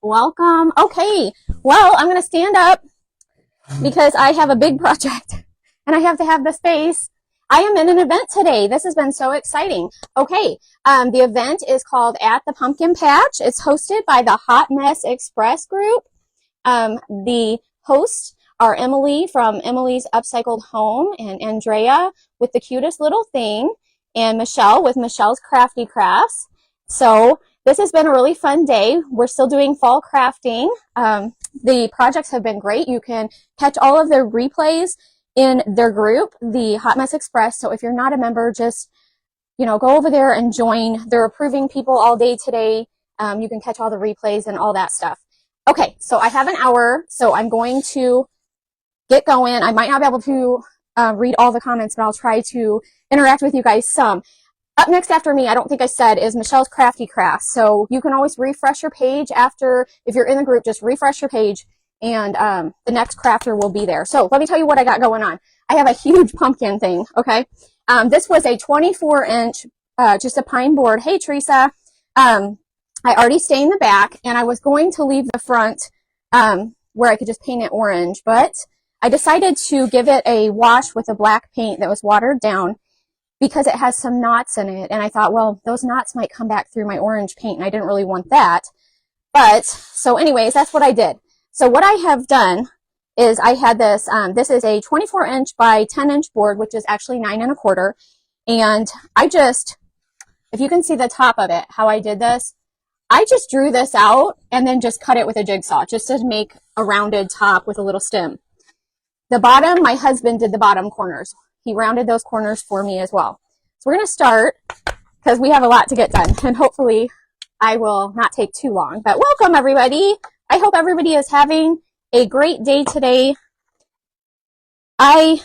Welcome. Okay, well, I'm going to stand up because I have a big project and I have to have the space. I am in an event today. This has been so exciting. Okay, the event is called At the Pumpkin Patch. It's hosted by the Hot Mess Express group. The hosts are Emily from Emily's Upcycled Home and Andrea with the cutest little thing and Michelle with Michelle's Crafty Crafts. So this has been a really fun day. We're still doing fall crafting. The projects have been great. You can catch all of their replays in their group, the Hot Mess Express. So if you're not a member, just, go over there and join. They're approving people all day today. You can catch all the replays and all that stuff. Okay, so I have an hour, so I'm going to get going. I might not be able to read all the comments, but I'll try to interact with you guys some. Up next after me, I don't think I said, is Michelle's Crafty Crafts. So you can always refresh your page after, if you're in the group, just refresh your page and the next crafter will be there. So let me tell you what I got going on. I have a huge pumpkin thing, okay? This was a 24-inch, just a pine board. Hey, Teresa. I already stained the back and I was going to leave the front where I could just paint it orange, but I decided to give it a wash with a black paint that was watered down because it has some knots in it. And I thought, well, those knots might come back through my orange paint and I didn't really want that. But so anyways, that's what I did. So what I have done is I had this, this is a 24-inch by 10-inch board, which is actually 9 1/4. And I just, if you can see the top of it, how I did this, I just drew this out and then just cut it with a jigsaw just to make a rounded top with a little stem. The bottom, my husband did the bottom corners. He rounded those corners for me as well. So we're going to start because we have a lot to get done and hopefully I will not take too long. But welcome everybody. I hope everybody is having a great day today. I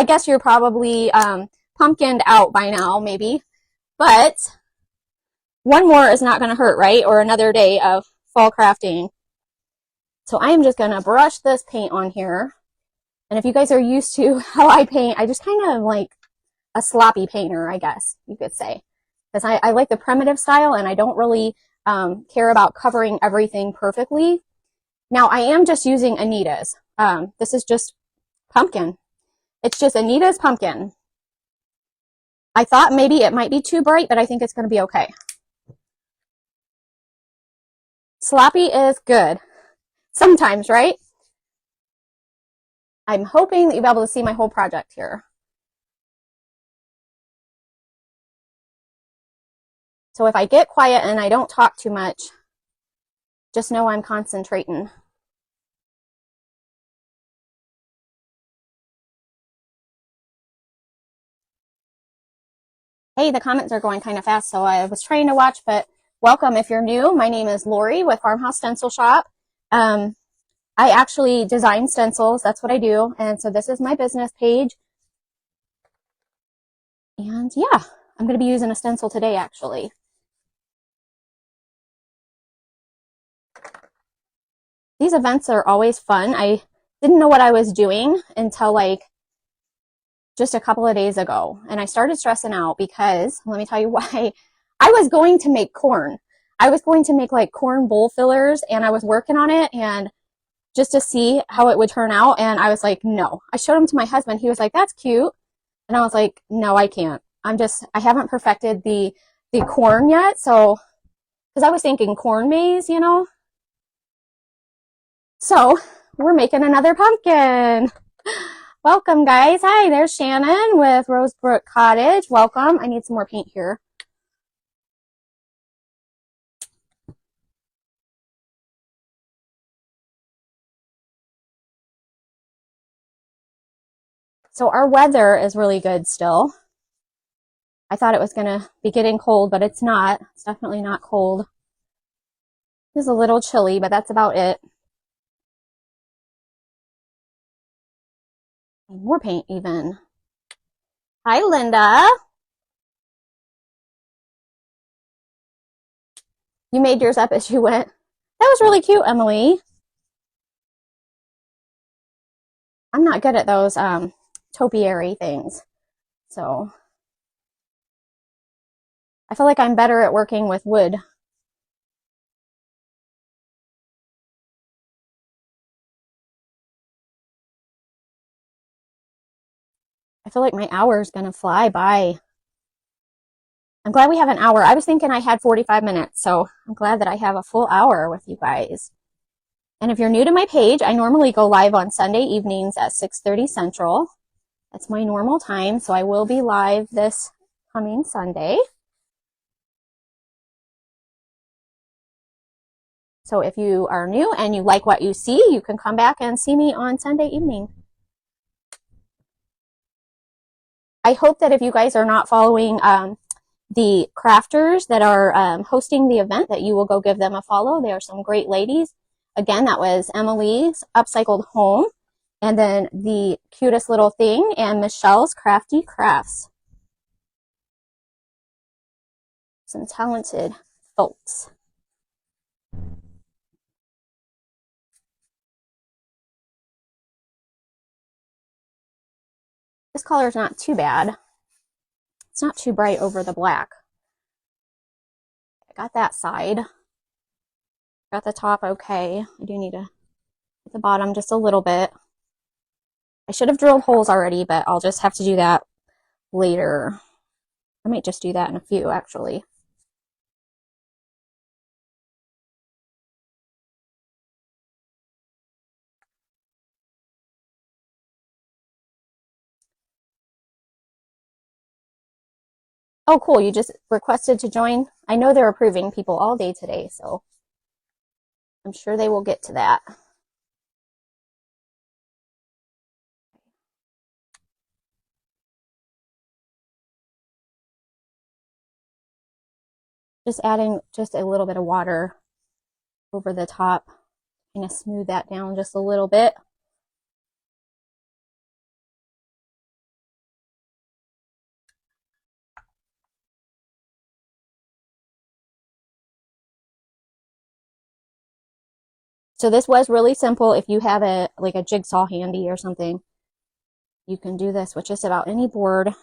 guess you're probably pumpkined out by now maybe, but one more is not going to hurt, right? Or another day of fall crafting. So I am just going to brush this paint on here. And if you guys are used to how I paint, I just kind of like a sloppy painter, I guess you could say. Because I like the primitive style and I don't really care about covering everything perfectly. Now I am just using Anita's. This is just pumpkin. It's just Anita's pumpkin. I thought maybe it might be too bright, but I think it's going to be okay. Sloppy is good. Sometimes, right? I'm hoping that you'll be able to see my whole project here. So if I get quiet and I don't talk too much, just know I'm concentrating. Hey, the comments are going kind of fast, so I was trying to watch, but welcome if you're new. My name is Lori with Farmhouse Stencil Shop. I actually design stencils. That's what I do. And so this is my business page. And yeah, I'm going to be using a stencil today, actually. These events are always fun. I didn't know what I was doing until like just a couple of days ago. And I started stressing out because, let me tell you why. I was going to make corn. I was going to make like corn bowl fillers and I was working on it and just to see how it would turn out. And I was like, no. I showed them to my husband. He was like, that's cute. And I was like, no, I can't. I haven't perfected the corn yet. So, because I was thinking corn maze, So, we're making another pumpkin. Welcome, guys. Hi, there's Shannon with Rosebrook Cottage. Welcome. I need some more paint here. So our weather is really good still. I thought it was going to be getting cold, but it's not. It's definitely not cold. It's a little chilly, but that's about it. And more paint even. Hi, Linda. You made yours up as you went. That was really cute, Emily. I'm not good at those topiary things. So I feel like I'm better at working with wood. feel like my hour is going to fly by. I'm glad we have an hour. I was thinking I had 45 minutes, so I'm glad that I have a full hour with you guys. And if you're new to my page, I normally go live on Sunday evenings at 6:30 Central. That's my normal time, so I will be live this coming Sunday. So if you are new and you like what you see, you can come back and see me on Sunday evening. I hope that if you guys are not following the crafters that are hosting the event, that you will go give them a follow. They are some great ladies. Again, that was Emily's Upcycled Home, and then the Cutest Little Thing, and Michelle's Crafty Crafts. Some talented folks. This color is not too bad. It's not too bright over the black. I got that side. Got the top okay. I do need to hit the bottom just a little bit. I should have drilled holes already, but I'll just have to do that later. I might just do that in a few, actually. Oh, cool. You just requested to join. I know they're approving people all day today, so I'm sure they will get to that. Just adding just a little bit of water over the top. Kind of smooth that down just a little bit. So this was really simple. If you have like a jigsaw handy or something, you can do this with just about any board.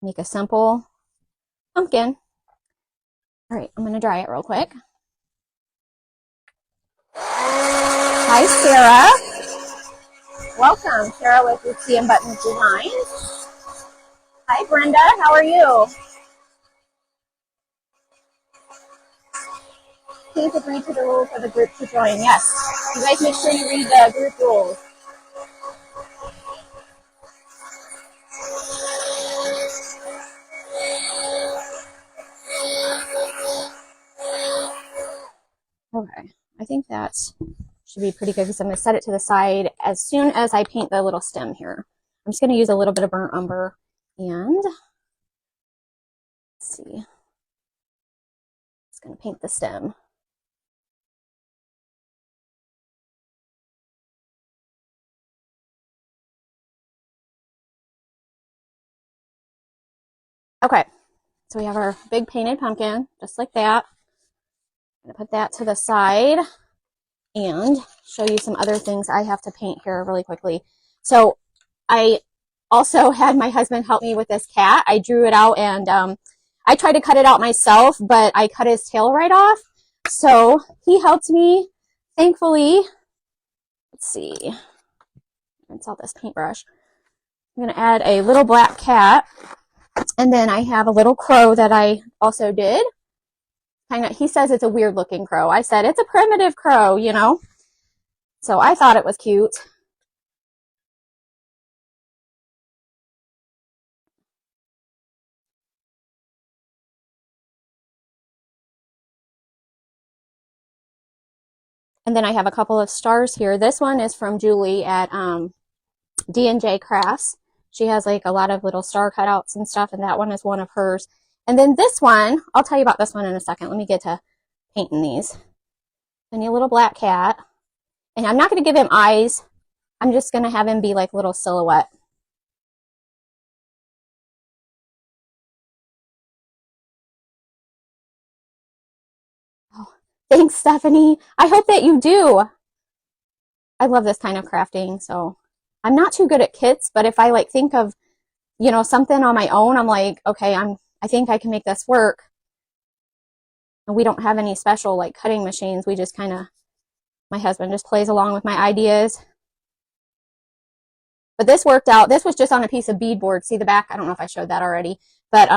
Make a simple pumpkin. All right, I'm going to dry it real quick. Hi, Sarah. Welcome, Sarah with Bootsy and Buttons Designs. Hi, Brenda. How are you? Please agree to the rules of the group to join. Yes. You guys make sure you read the group rules. Okay. I think that should be pretty good because I'm going to set it to the side as soon as I paint the little stem here. I'm just going to use a little bit of burnt umber and let's see. Just going to paint the stem. Okay, so we have our big painted pumpkin, just like that. I'm going to put that to the side and show you some other things I have to paint here really quickly. So I also had my husband help me with this cat. I drew it out and I tried to cut it out myself, but I cut his tail right off. So he helped me, thankfully. Let's see. Rinse out this paintbrush. I'm going to add a little black cat. And then I have a little crow that I also did. He says it's a weird looking crow. I said it's a primitive crow, you know. So I thought it was cute. And then I have a couple of stars here. This one is from Julie at D&J Crafts. She has like a lot of little star cutouts and stuff, and that one is one of hers. And then this one, I'll tell you about this one in a second. Let me get to painting these. And a little black cat. And I'm not going to give him eyes. I'm just going to have him be like a little silhouette. Oh, thanks, Stephanie. I hope that you do. I love this kind of crafting. So I'm not too good at kits, but if I like think of, you know, something on my own, I'm like, okay, I think I can make this work. And we don't have any special like cutting machines. We just kind of, my husband just plays along with my ideas. But this worked out. This was just on a piece of beadboard. See the back? I don't know if I showed that already. But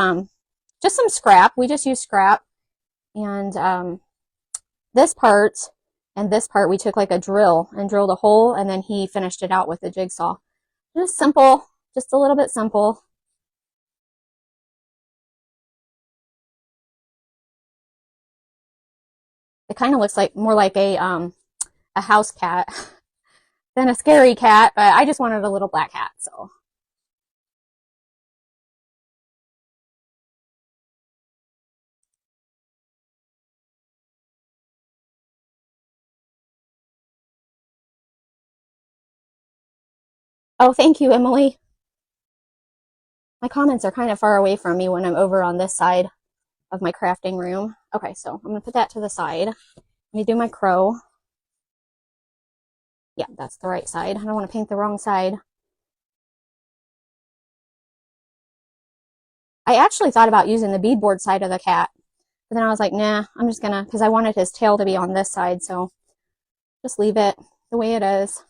just some scrap. We just used scrap. And this part and this part, we took like a drill and drilled a hole, and then he finished it out with the jigsaw. Just simple, just a little bit simple. It kind of looks like more like a house cat than a scary cat, but I just wanted a little black cat, so. Oh, thank you, Emily. My comments are kind of far away from me when I'm over on this side of my crafting room. Okay, so I'm going to put that to the side. Let me do my crow. Yeah, that's the right side. I don't want to paint the wrong side. I actually thought about using the beadboard side of the cat, but then I was like, nah, I'm just gonna, because I wanted his tail to be on this side, so just leave it the way it is.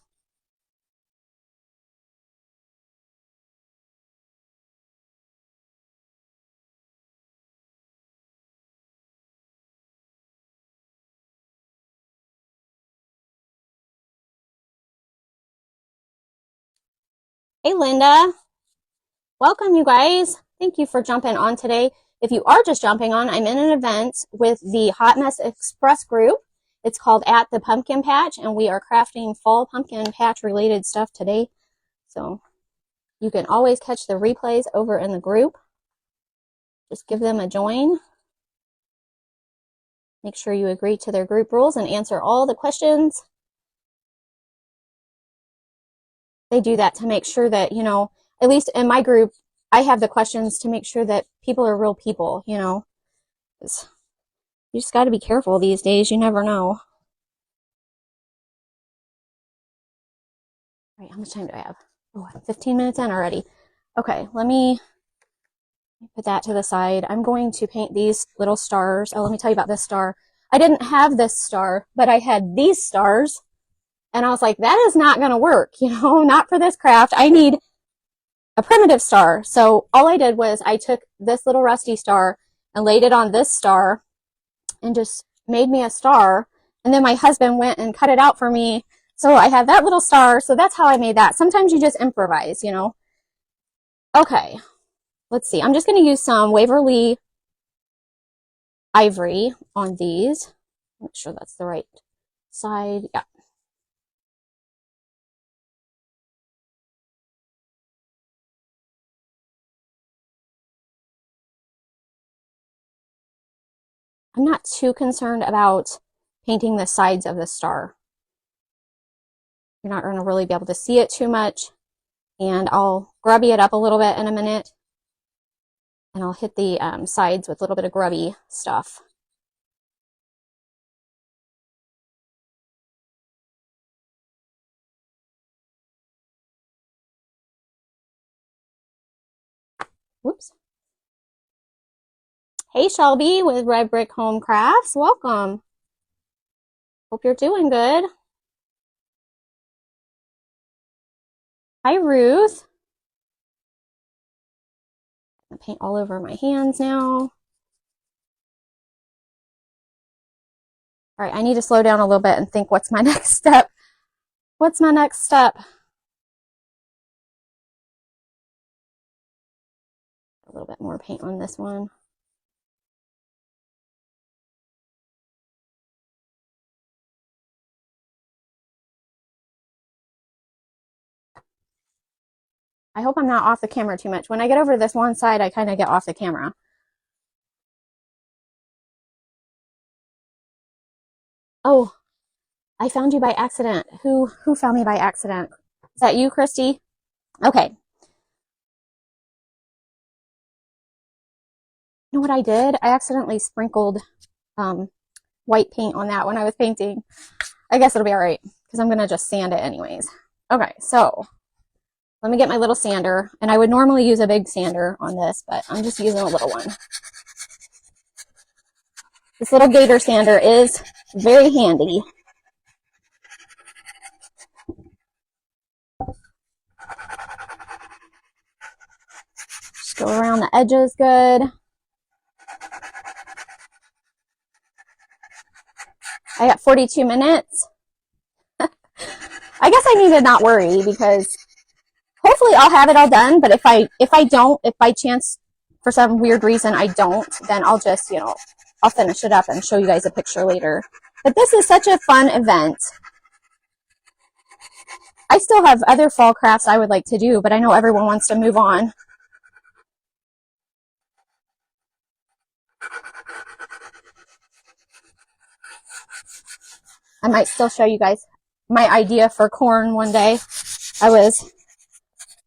Hey, Linda. Welcome, you guys. Thank you for jumping on today. If you are just jumping on, I'm in an event with the Hot Mess Express group. It's called At the Pumpkin Patch, and we are crafting fall pumpkin patch related stuff today. So you can always catch the replays over in the group. Just give them a join. Make sure you agree to their group rules and answer all the questions. They do that to make sure that, you know, at least in my group, I have the questions to make sure that people are real people, you know. You just got to be careful these days. You never know. All right, how much time do I have? Oh, 15 minutes in already. Okay, let me put that to the side. I'm going to paint these little stars. Oh, let me tell you about this star. I didn't have this star, but I had these stars. And I was like, that is not going to work, you know, not for this craft. I need a primitive star. So all I did was I took this little rusty star and laid it on this star and just made me a star. And then my husband went and cut it out for me. So I have that little star. So that's how I made that. Sometimes you just improvise, you know. Okay, let's see. I'm just going to use some Waverly Ivory on these. Make sure that's the right side. Yeah. I'm not too concerned about painting the sides of the star. You're not going to really be able to see it too much. And I'll grubby it up a little bit in a minute. And I'll hit the sides with a little bit of grubby stuff. Whoops. Hey, Shelby with Red Brick Home Crafts. Welcome. Hope you're doing good. Hi, Ruth. I'm gonna paint all over my hands now. All right, I need to slow down a little bit and think, what's my next step? What's my next step? A little bit more paint on this one. I hope I'm not off the camera too much. When I get over to this one side, I kind of get off the camera. Oh, I found you by accident. Who found me by accident? Is that you, Christy? Okay. You know what I did? I accidentally sprinkled white paint on that when I was painting. I guess it'll be all right because I'm going to just sand it anyways. Okay, so let me get my little sander. And I would normally use a big sander on this, but I'm just using a little one. This little gator sander is very handy. Go around the edges good. I got 42 minutes. I guess I need to not worry because hopefully I'll have it all done, but if I don't, if by chance for some weird reason I don't, then I'll just, you know, I'll finish it up and show you guys a picture later. But this is such a fun event. I still have other fall crafts I would like to do, but I know everyone wants to move on. I might still show you guys my idea for corn one day. I was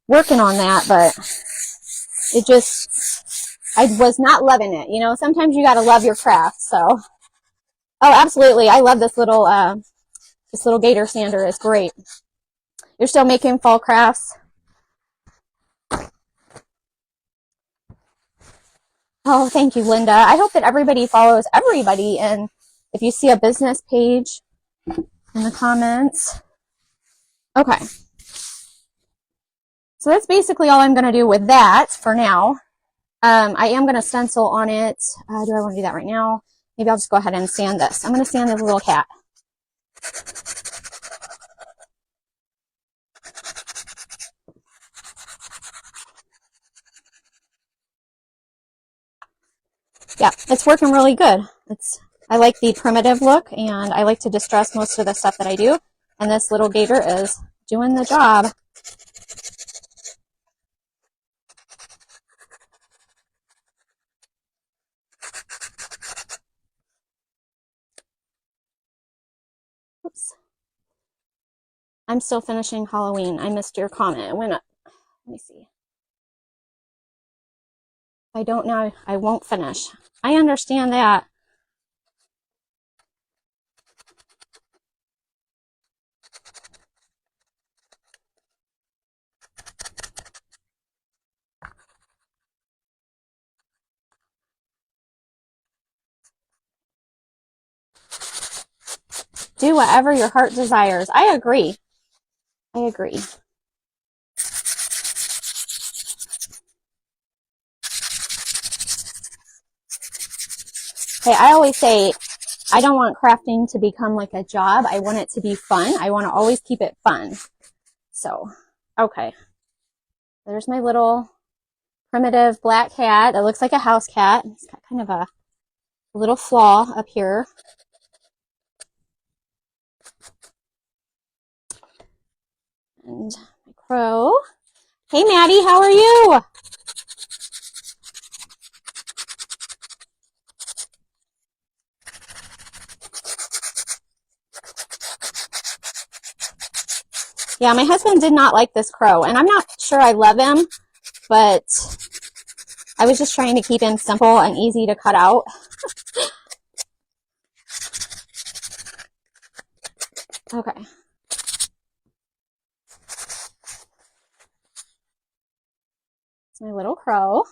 working on that, but it just, I was not loving it. You know, sometimes you got to love your craft. So, oh, absolutely. I love this little gator sander. Is great. You're still making fall crafts? Oh, thank you, Linda. I hope that everybody follows everybody. And if you see a business page in the comments. Okay. So that's basically all I'm going to do with that for now. I am going to stencil on it. Do I want to do that right now? Maybe I'll just go ahead and sand this. I'm going to sand this little cat. Yeah, it's working really good. I like the primitive look, and I like to distress most of the stuff that I do. And this little gator is doing the job. Oops. I'm still finishing Halloween. I missed your comment. It went up. Let me see. If I don't know, I won't finish. I understand that. Do whatever your heart desires. I agree. I agree. Hey, I always say I don't want crafting to become like a job. I want it to be fun. I want to always keep it fun. So, okay. There's my little primitive black cat. It looks like a house cat. It's got kind of a little flaw up here. And my crow. Hey, Maddie, how are you? Yeah, my husband did not like this crow, and I'm not sure I love him, but I was just trying to keep him simple and easy to cut out. Okay. It's my little crow.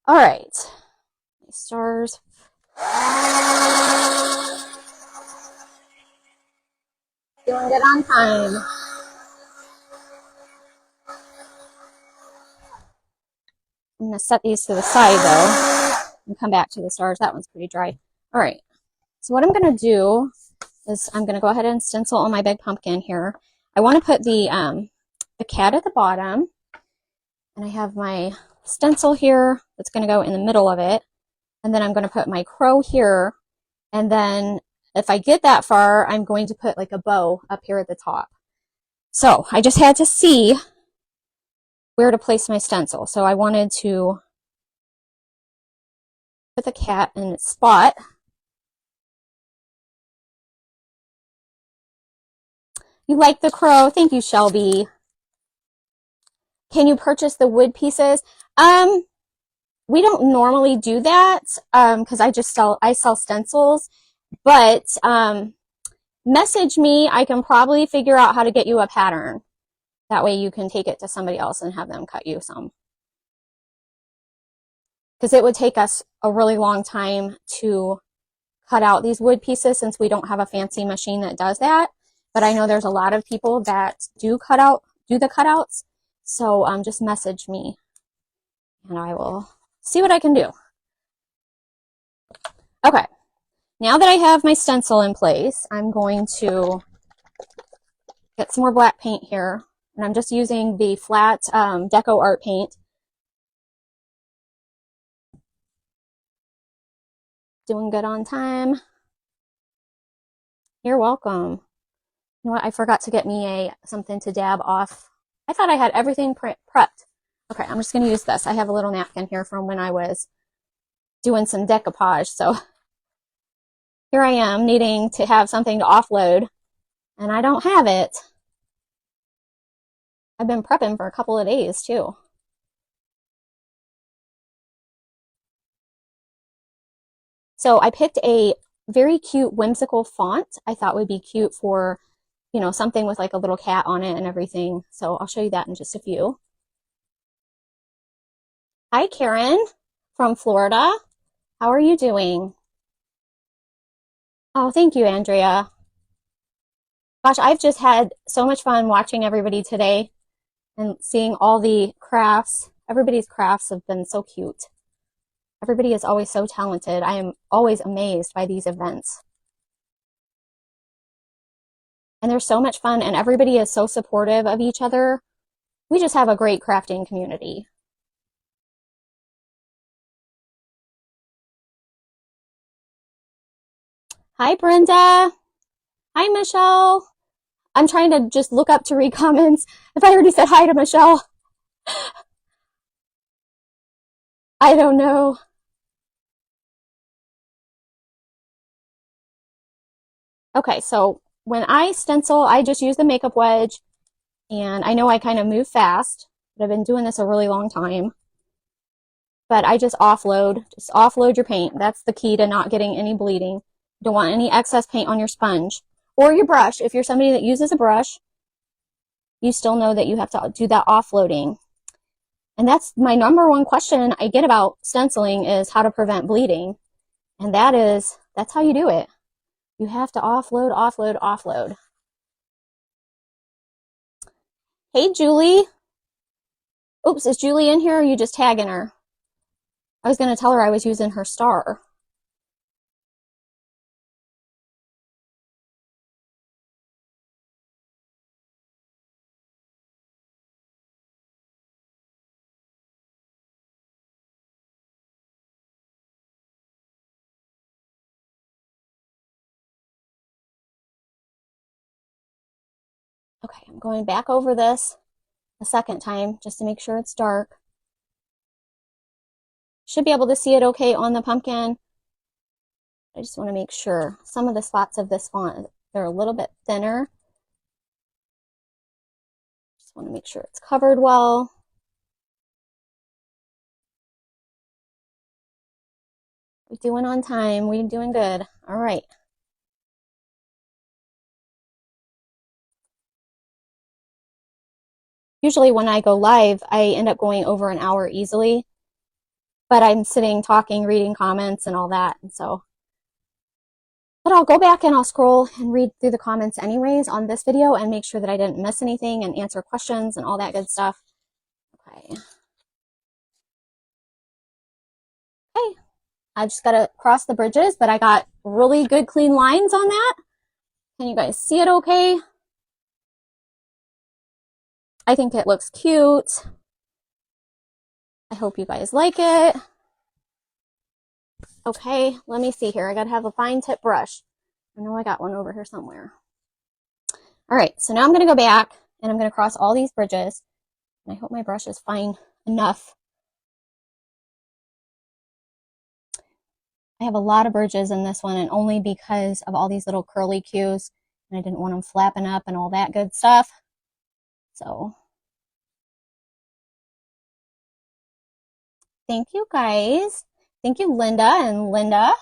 All right. My stars. Doing good on time. I'm going to set these to the side, though, and come back to the stars. That one's pretty dry. All right. So what I'm going to do is I'm going to go ahead and stencil on my big pumpkin here. I want to put the cat at the bottom, and I have my stencil here that's going to go in the middle of it, and then I'm going to put my crow here, and then if I get that far, I'm going to put like a bow up here at the top. So I just had to see where to place my stencil. So I wanted to put the cat in its spot. You like the crow? Thank you, Shelby. Can you purchase the wood pieces? We don't normally do that because I sell stencils, but message me. I can probably figure out how to get you a pattern. That way you can take it to somebody else and have them cut you some. Because it would take us a really long time to cut out these wood pieces since we don't have a fancy machine that does that. But I know there's a lot of people that do the cutouts. So just message me and I will see what I can do. Okay, now that I have my stencil in place, I'm going to get some more black paint here. And I'm just using the flat Deco Art paint. Doing good on time. You're welcome. You know what? I forgot to get me something to dab off. I thought I had everything prepped. Okay, I'm just going to use this. I have a little napkin here from when I was doing some decoupage. So here I am needing to have something to offload, and I don't have it. I've been prepping for a couple of days too. So I picked a very cute whimsical font I thought would be cute for, you know, something with like a little cat on it and everything. So I'll show you that in just a few. Hi, Karen from Florida. How are you doing? Oh, thank you, Andrea. Gosh, I've just had so much fun watching everybody today and seeing all the crafts. Everybody's crafts have been so cute. Everybody is always so talented. I am always amazed by these events. And they're so much fun, and everybody is so supportive of each other. We just have a great crafting community. Hi, Brenda. Hi, Michelle. I'm trying to just look up to read comments. If I already said hi to Michelle, I don't know. Okay, so when I stencil, I just use the makeup wedge, and I know I kind of move fast, but I've been doing this a really long time. But I just offload your paint. That's the key to not getting any bleeding. You don't want any excess paint on your sponge or your brush. If you're somebody that uses a brush, you still know that you have to do that offloading. And that's my number one question I get about stenciling is how to prevent bleeding. And that's how you do it. You have to offload, offload, offload. Hey, Julie. Oops, is Julie in here or are you just tagging her? I was going to tell her I was using her star. Okay, I'm going back over this a second time just to make sure it's dark. Should be able to see it okay on the pumpkin. I just want to make sure. Some of the spots of this font, they're a little bit thinner. Just want to make sure it's covered well. We're doing on time. We're doing good. All right. Usually when I go live, I end up going over an hour easily, but I'm sitting, talking, reading comments and all that. And so, but I'll go back and I'll scroll and read through the comments anyways on this video and make sure that I didn't miss anything and answer questions and all that good stuff. Okay. Okay. I just got to cross the bridges, but I got really good clean lines on that. Can you guys see it okay? I think it looks cute. I hope you guys like it. Okay, let me see here. I gotta have a fine tip brush. I know I got one over here somewhere. All right, so now I'm gonna go back and I'm gonna cross all these bridges. And I hope my brush is fine enough. I have a lot of bridges in this one, and only because of all these little curly cues, and I didn't want them flapping up and all that good stuff. So thank you guys. Thank you, Linda and Linda.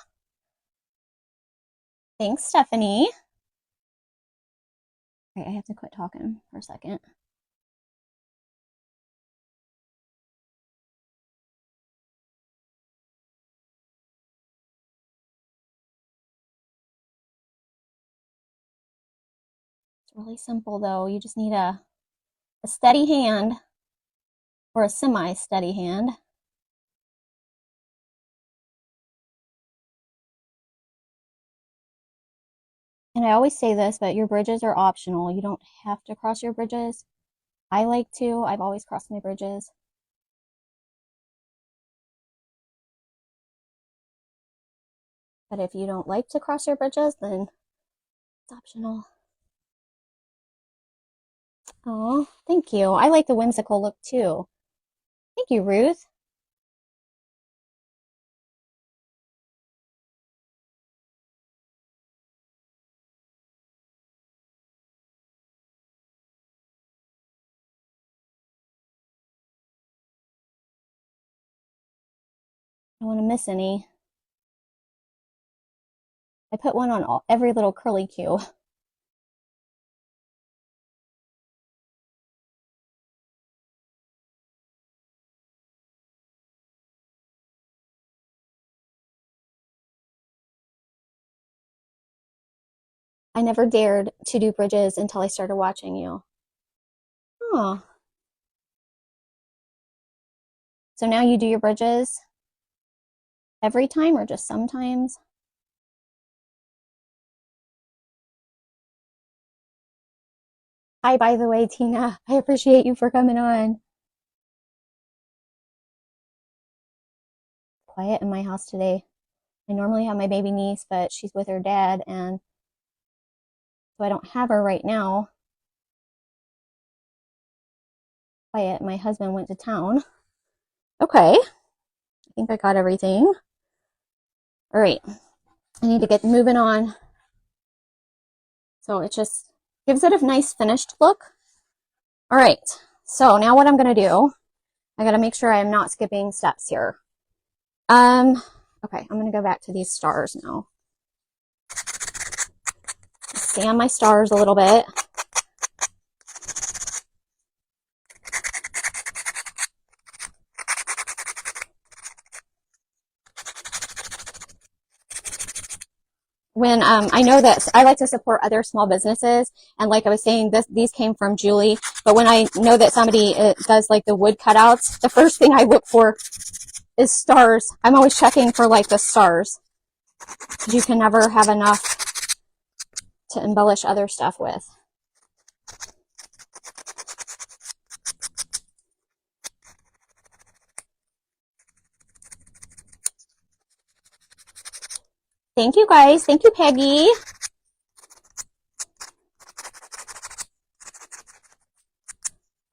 Thanks, Stephanie. All right, I have to quit talking for a second. It's really simple though. You just need a steady hand. or a semi-steady hand. And I always say this, but your bridges are optional. You don't have to cross your bridges. I like to. I've always crossed my bridges. But if you don't like to cross your bridges, then it's optional. Oh, thank you. I like the whimsical look too. Thank you, Ruth. I don't want to miss any. I put one on every little curly cue. I never dared to do bridges until I started watching you. Oh. So now you do your bridges every time or just sometimes? Hi, by the way, Tina. I appreciate you for coming on. Quiet in my house today. I normally have my baby niece, but she's with her dad, and so I don't have her right now. Quiet. My husband went to town. Okay. I think I got everything. All right. I need to get moving on. So it just gives it a nice finished look. All right. So now what I'm going to do, I got to make sure I'm not skipping steps here. Okay, I'm going to go back to these stars now. Sand my stars a little bit. When I know that I like to support other small businesses, and like I was saying, these came from Julie, but when I know that somebody does like the wood cutouts, the first thing I look for is stars. I'm always checking for like the stars. You can never have enough to embellish other stuff with. Thank you guys. Thank you, Peggy.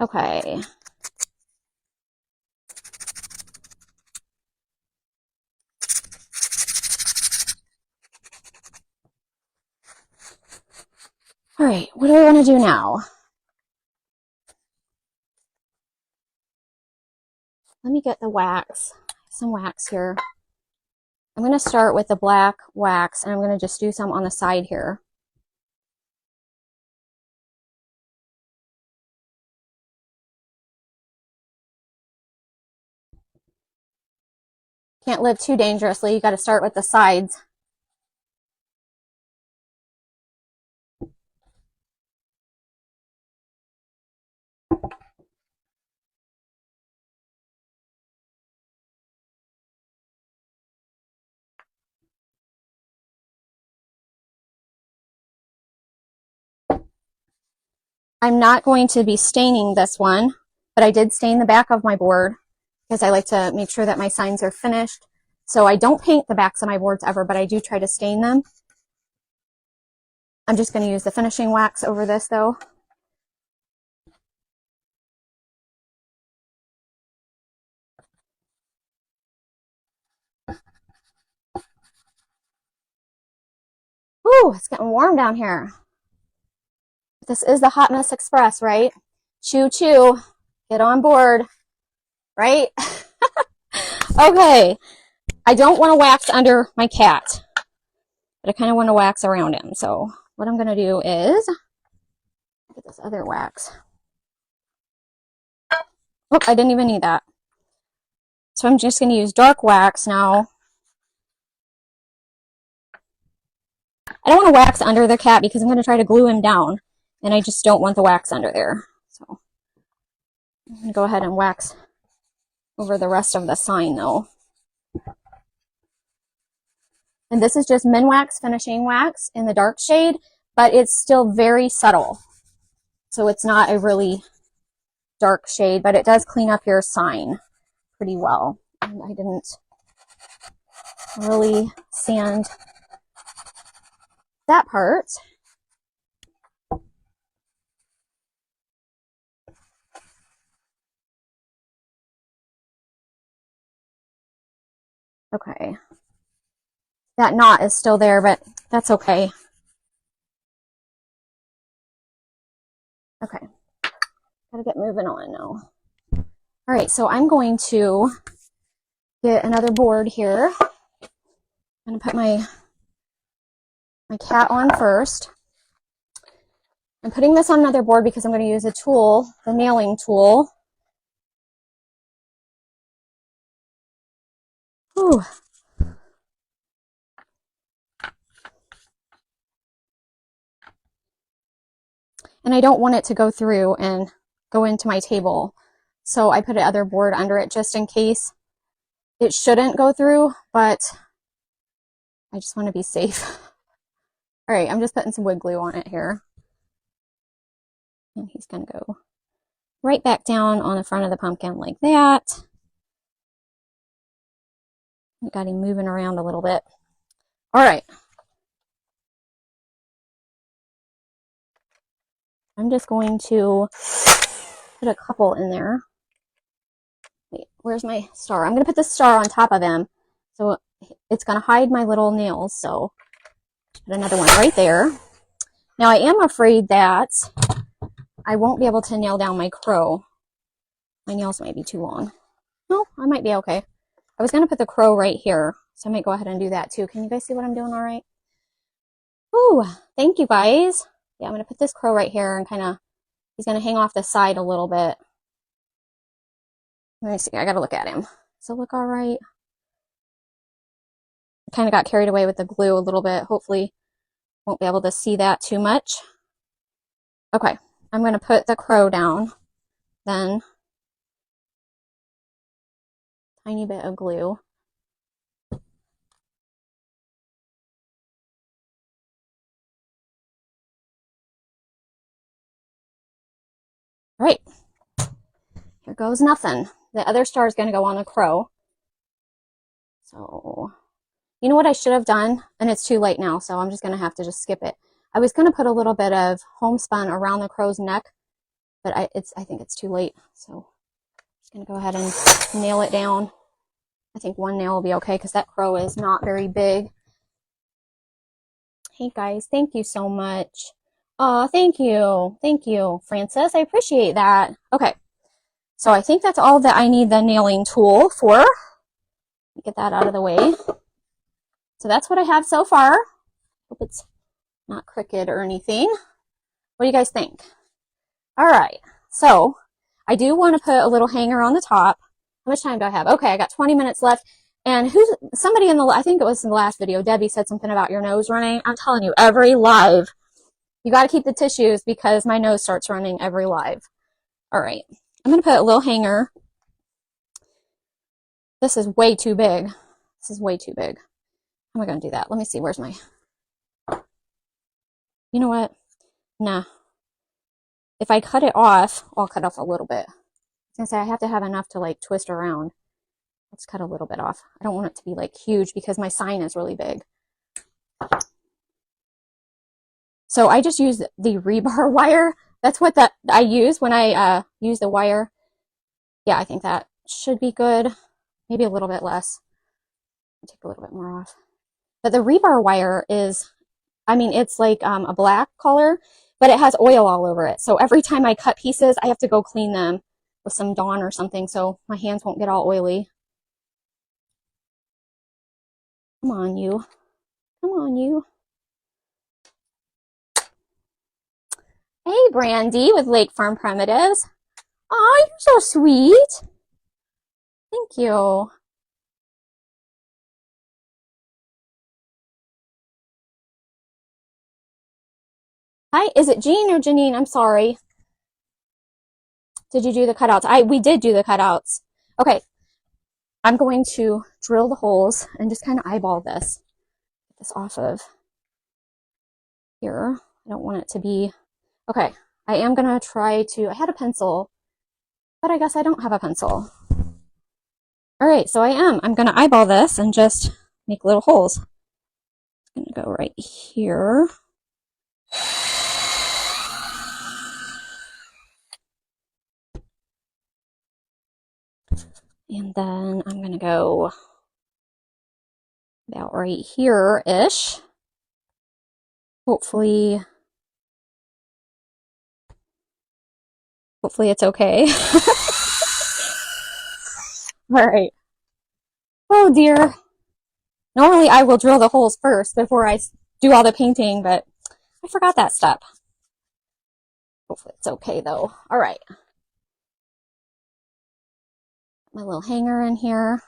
Okay. All right, what do I want to do now? Let me get the wax, some wax here. I'm going to start with the black wax, and I'm going to just do some on the side here. Can't live too dangerously. You got to start with the sides. I'm not going to be staining this one, but I did stain the back of my board because I like to make sure that my signs are finished. So I don't paint the backs of my boards ever, but I do try to stain them. I'm just going to use the finishing wax over this though. Ooh, it's getting warm down here. This is the Hot Mess Express, right? Choo choo, get on board, right? Okay, I don't want to wax under my cat, but I kind of want to wax around him. So what I'm going to do is get this other wax. Oh, I didn't even need that. So I'm just going to use dark wax now. I don't want to wax under the cat because I'm going to try to glue him down, and I just don't want the wax under there. So I'm going to go ahead and wax over the rest of the sign though. And this is just Minwax finishing wax in the dark shade, but it's still very subtle. So it's not a really dark shade, but it does clean up your sign pretty well. And I didn't really sand that part. Okay. That knot is still there, but that's okay. Okay. Gotta get moving on now. All right, so I'm going to get another board here. I'm gonna put my cat on first. I'm putting this on another board because I'm going to use a tool, the nailing tool. Whew. And I don't want it to go through and go into my table. So I put another board under it just in case. It shouldn't go through, but I just want to be safe. All right, I'm just putting some wood glue on it here. And he's going to go right back down on the front of the pumpkin like that. I got him moving around a little bit. All right. I'm just going to put a couple in there. Wait, where's my star? I'm going to put the star on top of him. So it's going to hide my little nails. So put another one right there. Now I am afraid that I won't be able to nail down my crow. My nails might be too long. No, I might be okay. I was going to put the crow right here. So I might go ahead and do that too. Can you guys see what I'm doing all right? Ooh, thank you guys. Yeah, I'm going to put this crow right here and kind of, he's going to hang off the side a little bit. Let me see, I got to look at him. Does it look all right? I kind of got carried away with the glue a little bit. Hopefully won't be able to see that too much. Okay, I'm going to put the crow down. Then tiny bit of glue. All right, here goes nothing. The other star is going to go on the crow. So, you know what I should have done? And it's too late now, so I'm just going to have to just skip it. I was going to put a little bit of homespun around the crow's neck, but I think it's too late. So I'm just going to go ahead and nail it down. I think one nail will be okay because that crow is not very big. Hey guys, thank you so much. Oh, thank you. Thank you, Francis. I appreciate that. Okay. So I think that's all that I need the nailing tool for. Get that out of the way. So that's what I have so far. Hope it's not crooked or anything. What do you guys think? All right. So I do want to put a little hanger on the top. How much time do I have? Okay, I got 20 minutes left. And somebody in the, I think it was in the last video, Debbie said something about your nose running. I'm telling you, every live, you got to keep the tissues because my nose starts running every live. All right. I'm going to put a little hanger. This is way too big. This is way too big. How am I going to do that? Let me see. Where's my... You know what? Nah. If I cut it off, I'll cut off a little bit. I was going to say I have to have enough to like twist around. Let's cut a little bit off. I don't want it to be like huge because my sign is really big. So I just use the rebar wire. That's what I use when I use the wire. Yeah, I think that should be good. Maybe a little bit less. Take a little bit more off. But the rebar wire is, I mean, it's like a black color, but it has oil all over it. So every time I cut pieces, I have to go clean them with some Dawn or something so my hands won't get all oily. Come on, you. Come on, you. Hey, Brandy with Lake Farm Primitives. Oh, you're so sweet. Thank you. Hi, is it Jean or Janine? I'm sorry. Did you do the cutouts? We did do the cutouts. Okay, I'm going to drill the holes and just kind of eyeball this. Get this off of here. I don't want it to be, okay. I am going to try to, I had a pencil, but I guess I don't have a pencil. All right, so I'm going to eyeball this and just make little holes. I'm going to go right here. And then I'm going to go about right here-ish. Hopefully it's okay. All right. Oh dear. Normally I will drill the holes first before I do all the painting, but I forgot that step. Hopefully it's okay though. All right. My little hanger in here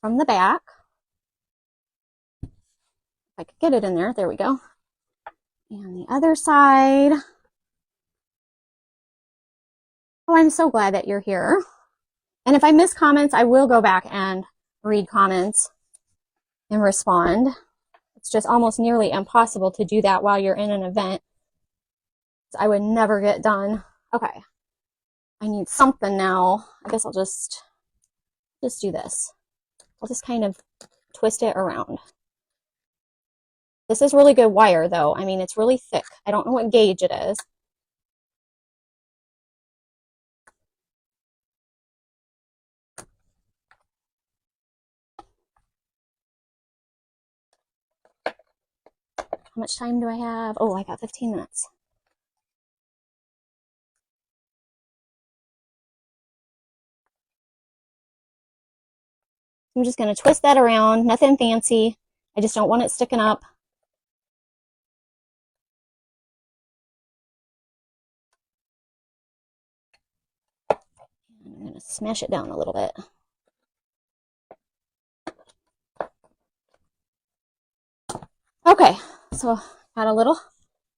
from the back. If I could get it in there. There we go. And the other side. Oh, I'm so glad that you're here. And if I miss comments, I will go back and read comments and respond. It's just almost nearly impossible to do that while you're in an event. I would never get done. Okay. I need something now. I guess I'll just do this. I'll just kind of twist it around. This is really good wire though. I mean, it's really thick. I don't know what gauge it is. How much time do I have? Oh, I got 15 minutes. I'm just going to twist that around. Nothing fancy. I just don't want it sticking up. I'm going to smash it down a little bit. Okay, so got a little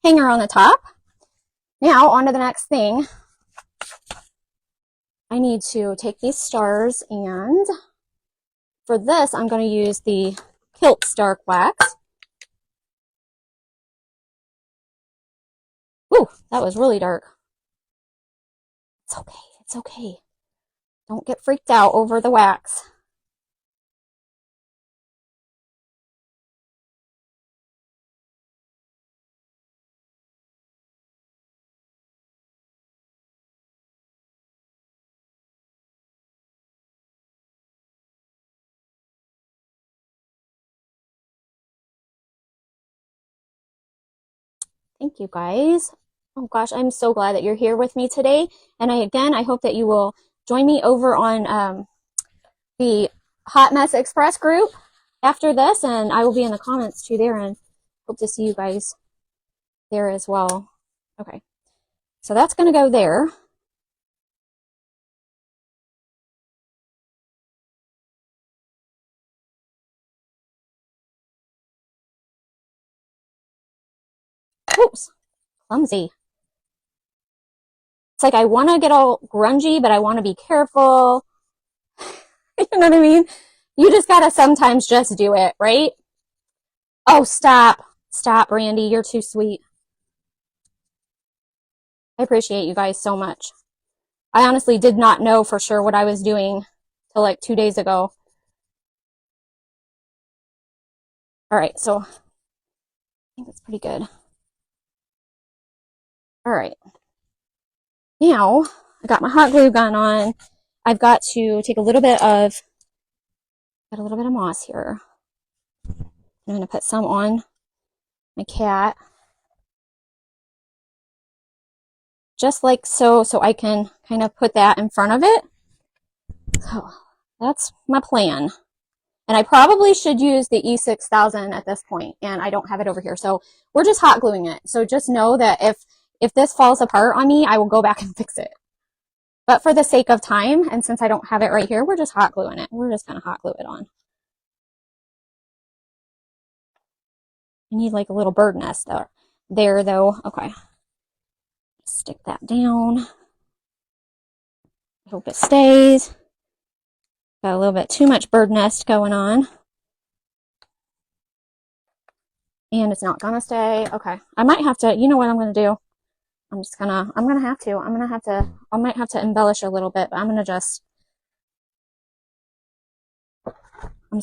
hanger on the top. Now, on to the next thing. I need to take these stars, and for this, I'm going to use the Kilt Dark Wax. Ooh, that was really dark. It's okay, it's okay. Don't get freaked out over the wax. Thank you guys. Oh gosh, I'm so glad that you're here with me today. And I hope that you will join me over on the Hot Mess Express group after this, and I will be in the comments too there, and hope to see you guys there as well. Okay, so that's going to go there. Oops, clumsy. It's like I want to get all grungy, but I want to be careful. You know what I mean? You just got to sometimes just do it, right? Oh, stop. Stop, Randy. You're too sweet. I appreciate you guys so much. I honestly did not know for sure what I was doing till like 2 days ago. All right, so I think that's pretty good. All right. Now, I got my hot glue gun on. I've got to take a little bit of moss here. I'm going to put some on my cat. Just like so I can kind of put that in front of it. So that's my plan. And I probably should use the E6000 at this point, and I don't have it over here. So we're just hot gluing it. So just know that if this falls apart on me, I will go back and fix it. But for the sake of time, and since I don't have it right here, we're just hot gluing it. We're just going to hot glue it on. I need like a little bird nest there though. Okay. Stick that down. I hope it stays. Got a little bit too much bird nest going on. And it's not gonna stay. Okay. I might have to, you know what I'm gonna do? I might have to embellish a little bit, but I'm just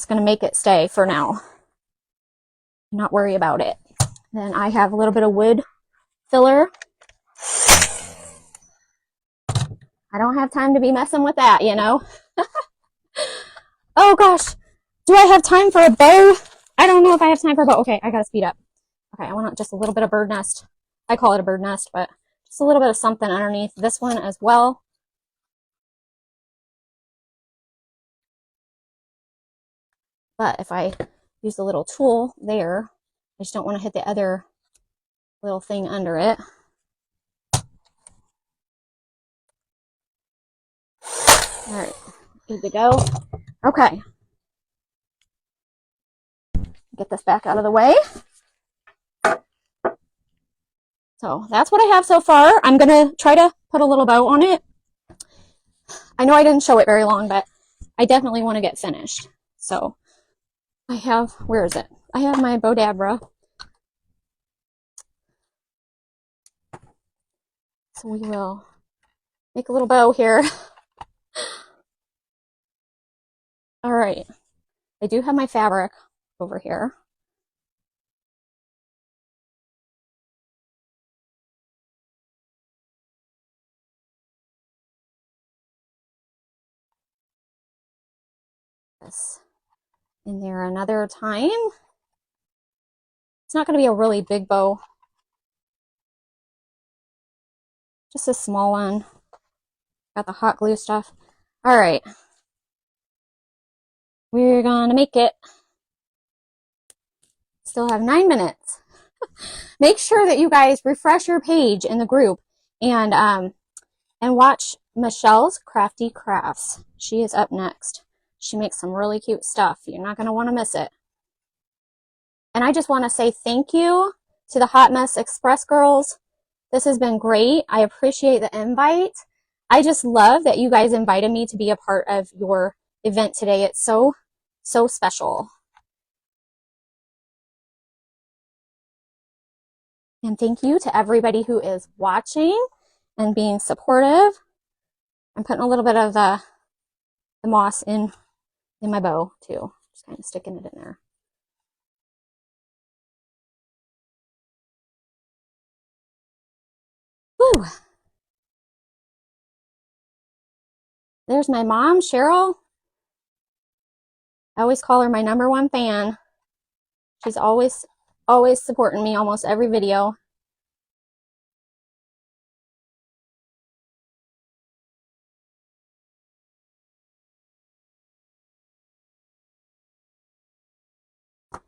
gonna make it stay for now. Not worry about it. Then I have a little bit of wood filler. I don't have time to be messing with that, you know? Oh gosh. Do I have time for a bow? I don't know if I have time for a bow. Okay, I gotta speed up. Okay, I want just a little bit of bird nest. I call it a bird nest, but just a little bit of something underneath this one as well. But if I use the little tool there, I just don't want to hit the other little thing under it. All right, good to go. Okay. Get this back out of the way. So that's what I have so far. I'm going to try to put a little bow on it. I know I didn't show it very long, but I definitely want to get finished. So I have, where is it? I have my Bodabra. So we will make a little bow here. All right. I do have my fabric over here. This in there another time. It's not going to be a really big bow. Just a small one. Got the hot glue stuff. All right. We're going to make it. Still have 9 minutes. Make sure that you guys refresh your page in the group and watch Michelle's Crafty Crafts. She is up next. She makes some really cute stuff. You're not going to want to miss it. And I just want to say thank you to the Hot Mess Express girls. This has been great. I appreciate the invite. I just love that you guys invited me to be a part of your event today. It's so, so special. And thank you to everybody who is watching and being supportive. I'm putting a little bit of the moss in my bow too. Just kind of sticking it in there. Whew. There's my mom, Cheryl. I always call her my #1 fan. She's always supporting me almost every video. Put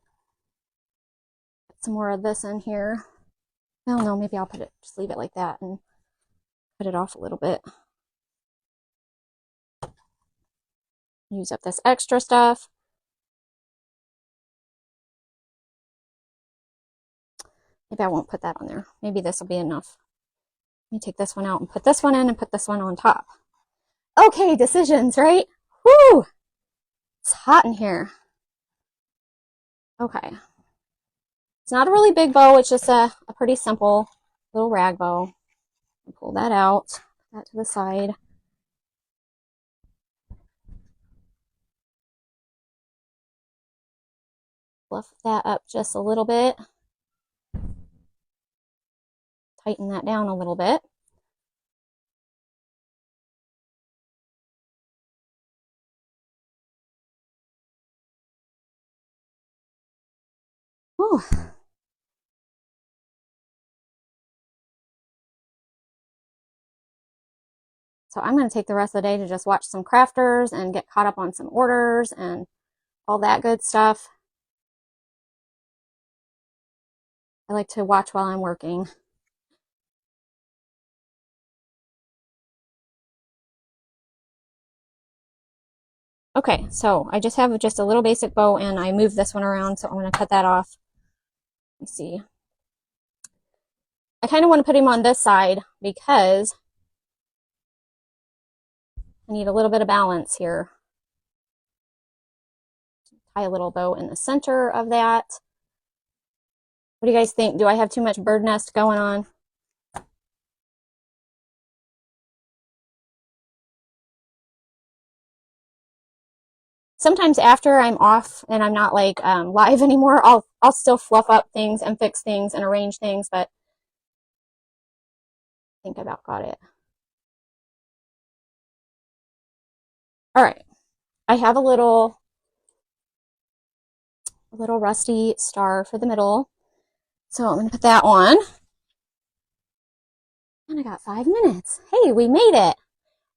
some more of this in here. I don't know, maybe I'll just leave it like that and put it off a little bit. Use up this extra stuff. Maybe I won't put that on there. Maybe this will be enough. Let me take this one out and put this one in and put this one on top. Okay, decisions, right? Whoo! It's hot in here. Okay. It's not a really big bow. It's just a pretty simple little rag bow. Pull that out, put that to the side. Fluff that up just a little bit. Tighten that down a little bit. Ooh. So I'm going to take the rest of the day to just watch some crafters and get caught up on some orders and all that good stuff. I like to watch while I'm working. Okay, so I just have just a little basic bow and I moved this one around, so I'm going to cut that off. Let me see. I kind of want to put him on this side because I need a little bit of balance here. tie a little bow in the center of that. What do you guys think? Do I have too much bird nest going on? Sometimes after I'm off and I'm not like live anymore, I'll still fluff up things and fix things and arrange things, but I think I about got it. All right, I have a little rusty star for the middle, so I'm gonna put that on. And I got 5 minutes. Hey, we made it.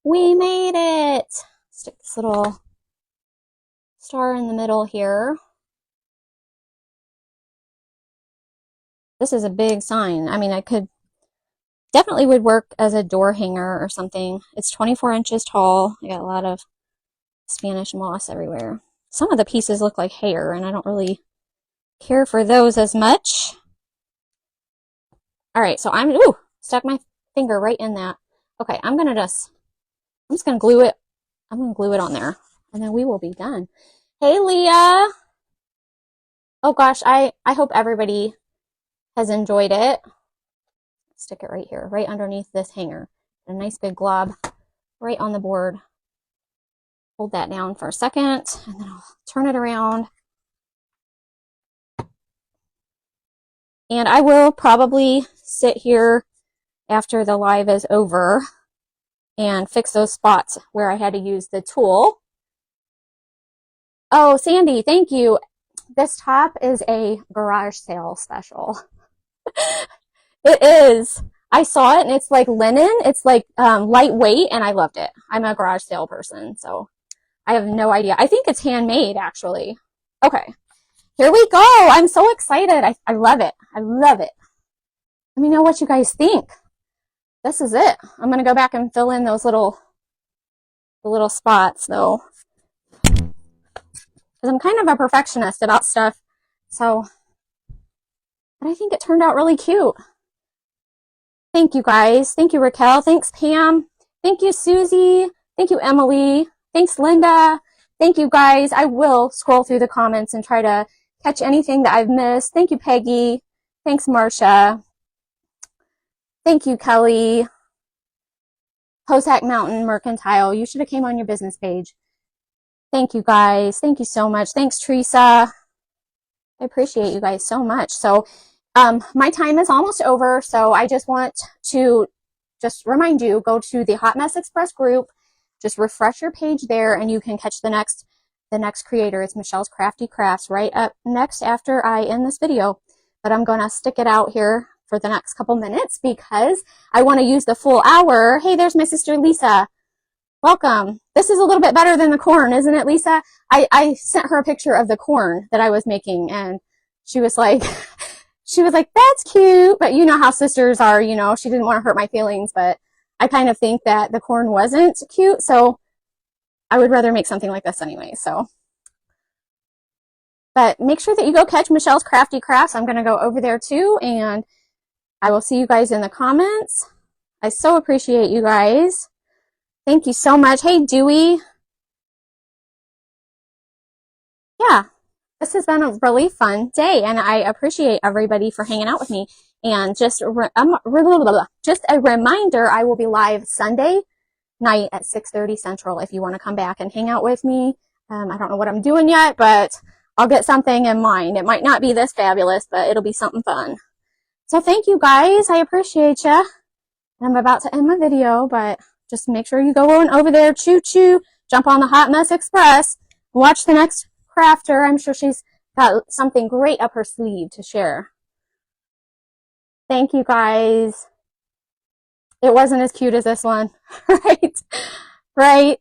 We made it. Stick this little star in the middle here. This is a big sign. I mean, I could definitely would work as a door hanger or something. It's 24 inches tall. I got a lot of Spanish moss everywhere. Some of the pieces look like hair, and I don't really care for those as much. All right, so I'm stuck my finger right in that. Okay, I'm just gonna glue it. I'm gonna glue it on there, and then we will be done. Hey, Leah. Oh gosh, I hope everybody has enjoyed it. Stick it right here, right underneath this hanger. A nice big glob right on the board. Hold that down for a second, and then I'll turn it around. And I will probably sit here after the live is over and fix those spots where I had to use the tool. Oh, Sandy, thank you. This top is a garage sale special. It is. I saw it and it's like linen. It's like lightweight and I loved it. I'm a garage sale person, so I have no idea. I think it's handmade actually. Okay, here we go. I'm so excited. I love it. I love it. Let me know what you guys think. This is it. I'm going to go back and fill in those little spots though. Because I'm kind of a perfectionist about stuff. So, but I think it turned out really cute. Thank you guys. Thank you, Raquel. Thanks, Pam. Thank you, Susie. Thank you, Emily. Thanks, Linda. Thank you, guys. I will scroll through the comments and try to catch anything that I've missed. Thank you, Peggy. Thanks, Marcia. Thank you, Kelly. Hossack Mountain Mercantile. You should have came on your business page. Thank you, guys. Thank you so much. Thanks, Teresa. I appreciate you guys so much. So, my time is almost over, so I just want to just remind you, go to the Hot Mess Express group, just refresh your page there, and you can catch the next creator. It's Michelle's Crafty Crafts right up next after I end this video. But I'm going to stick it out here for the next couple minutes because I want to use the full hour. Hey, there's my sister Lisa. Welcome. This is a little bit better than the corn, isn't it, Lisa? I sent her a picture of the corn that I was making, and she was like, that's cute. But you know how sisters are, you know, she didn't want to hurt my feelings, but I kind of think that the corn wasn't cute, so I would rather make something like this anyway, so. But make sure that you go catch Michelle's Crafty Crafts. I'm going to go over there too, and I will see you guys in the comments. I so appreciate you guys. Thank you so much. Hey, Dewey. Yeah, this has been a really fun day, and I appreciate everybody for hanging out with me. And just a reminder, I will be live Sunday night at 6:30 Central if you want to come back and hang out with me. I don't know what I'm doing yet, but I'll get something in mind. It might not be this fabulous, but it'll be something fun. So thank you guys. I appreciate you. And I'm about to end my video, but just make sure you go on over there, choo-choo, jump on the Hot Mess Express, watch the next crafter. I'm sure she's got something great up her sleeve to share. Thank you guys. It wasn't as cute as this one, right? Right.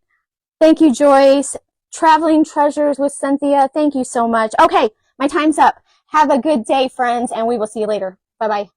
Thank you, Joyce. Traveling Treasures with Cynthia. Thank you so much. Okay, my time's up. Have a good day, friends, and we will see you later. Bye-bye.